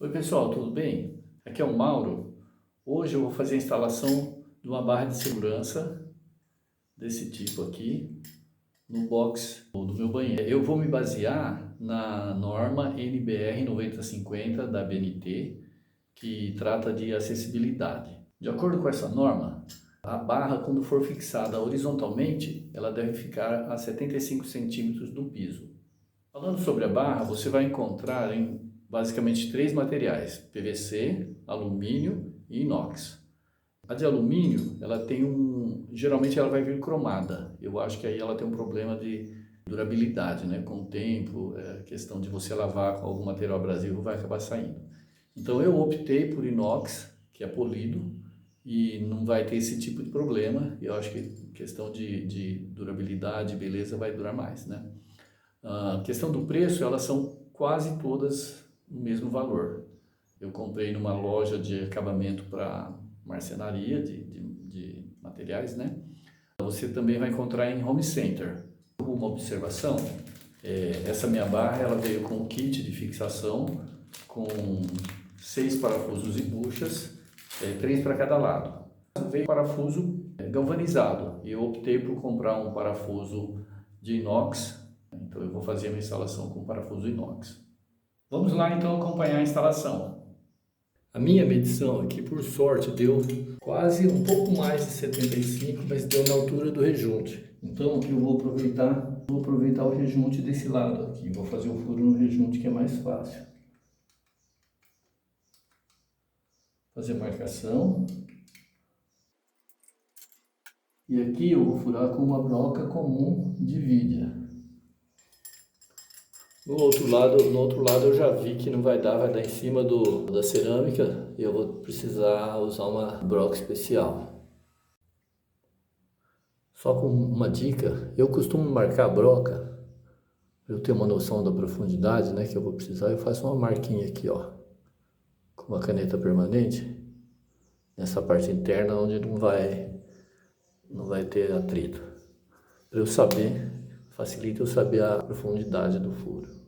Oi pessoal, tudo bem? Aqui é o Mauro. Hoje eu vou fazer a instalação de uma barra de segurança desse tipo aqui no box do meu banheiro. Eu vou me basear na norma NBR 9050 da BNT, que trata de acessibilidade. De acordo com essa norma, a barra, quando for fixada horizontalmente, ela deve ficar a 75 centímetros do piso. Falando sobre a barra, você vai encontrar em basicamente três materiais: PVC, alumínio e inox. A de alumínio, ela tem geralmente ela vai vir cromada. Eu acho que aí ela tem um problema de durabilidade, né? Com o tempo, questão de você lavar com algum material abrasivo vai acabar saindo. Então eu optei por inox, que é polido, e não vai ter esse tipo de problema. Eu acho que questão de durabilidade, beleza, vai durar mais, né? A questão do preço, elas são quase todas o mesmo valor. Eu comprei numa loja de acabamento para marcenaria, de materiais, né? Você também vai encontrar em home center. Uma observação, essa minha barra ela veio com um kit de fixação com 6 parafusos e buchas, 3 para cada lado. Veio parafuso galvanizado e eu optei por comprar um parafuso de inox. Então eu vou fazer a minha instalação com parafuso inox. Vamos lá então acompanhar a instalação. A minha medição aqui, por sorte, deu quase um pouco mais de 75, mas deu na altura do rejunte. Então eu vou aproveitar o rejunte desse lado aqui. Vou fazer o furo no rejunte que é mais fácil. Fazer a marcação. E aqui eu vou furar com uma broca comum de vidia. No outro lado eu já vi que não vai dar em cima da cerâmica e eu vou precisar usar uma broca especial. Só com uma dica, eu costumo marcar a broca, eu tenho uma noção da profundidade, né, que eu vou precisar, eu faço uma marquinha aqui, ó, com uma caneta permanente, nessa parte interna onde não vai ter atrito. Para eu saber, facilita eu saber a profundidade do furo.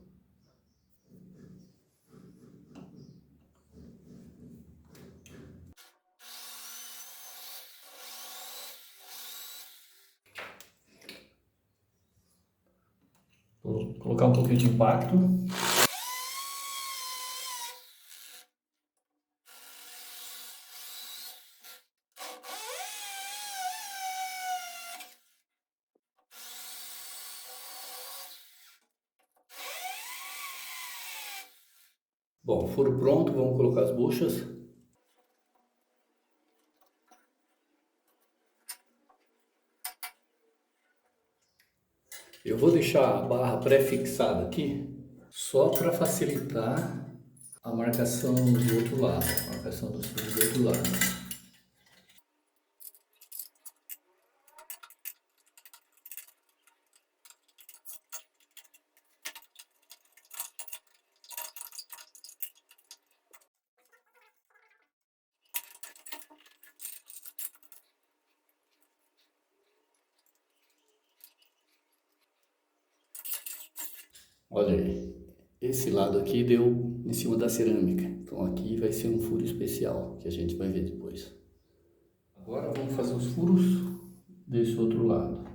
Vou colocar um pouquinho de impacto. Bom, furo pronto, vamos colocar as buchas. Eu vou deixar a barra pré-fixada aqui, só para facilitar a marcação do outro lado, a marcação dos furos do outro lado. Olha aí, esse lado aqui deu em cima da cerâmica, então aqui vai ser um furo especial, que a gente vai ver depois. Agora vamos fazer os furos desse outro lado.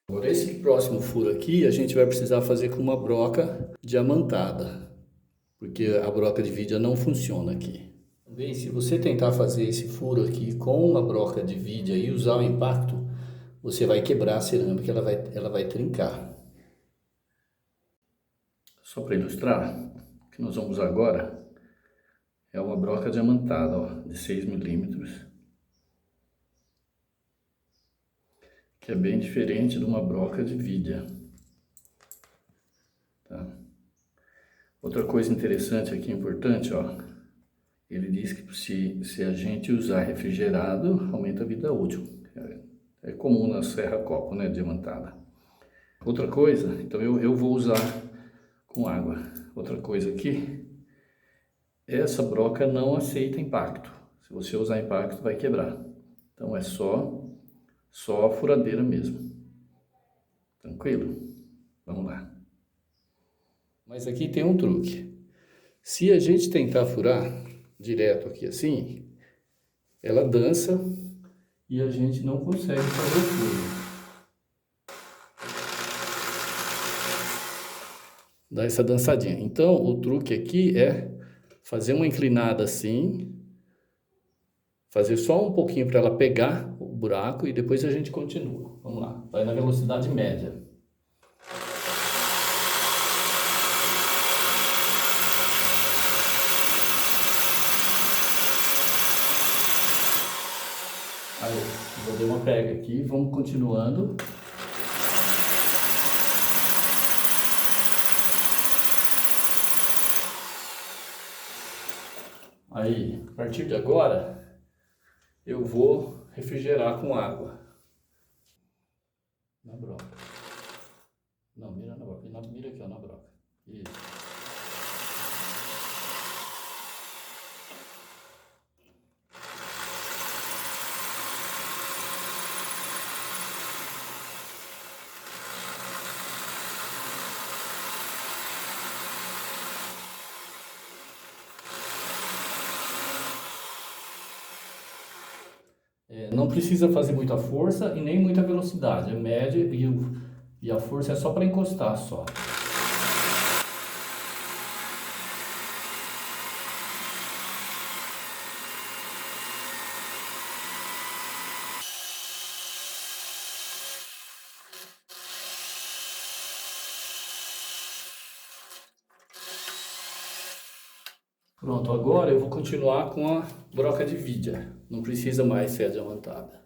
Agora esse próximo furo aqui a gente vai precisar fazer com uma broca diamantada, porque a broca de vidia não funciona aqui. Também, se você tentar fazer esse furo aqui com uma broca de vidia e usar o impacto, você vai quebrar a cerâmica, ela vai trincar. Só para ilustrar, o que nós vamos usar agora é uma broca diamantada, ó, de 6 milímetros, que é bem diferente de uma broca de vidia. Tá? Outra coisa interessante aqui, importante, ó, ele diz que se a gente usar refrigerado, aumenta a vida útil. É comum na serra copo, né, diamantada. Outra coisa, então eu vou usar com água. Outra coisa aqui, essa broca não aceita impacto. Se você usar impacto, vai quebrar. Então é só a furadeira mesmo. Tranquilo? Vamos lá. Mas aqui tem um truque. Se a gente tentar furar direto aqui assim, ela dança e a gente não consegue fazer o furo. Dá essa dançadinha. Então, o truque aqui é fazer uma inclinada assim, fazer só um pouquinho para ela pegar o buraco e depois a gente continua. Vamos lá, vai na velocidade média. Aí, vou dar uma pega aqui, vamos continuando. Aí, a partir de agora, eu vou refrigerar com água. Na broca. Não, mira na broca. Mira aqui, ó, na broca. Isso. Não precisa fazer muita força e nem muita velocidade. É média e a força é só para encostar só. Pronto, agora eu vou continuar com a broca de vidia. Não precisa mais ser adiamantada.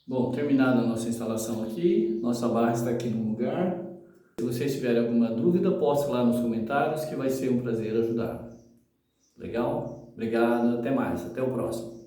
Bom, terminada a nossa instalação aqui, nossa barra está aqui no lugar. Se vocês tiverem alguma dúvida, poste lá nos comentários que vai ser um prazer ajudar. Legal? Obrigado, até mais, até o próximo.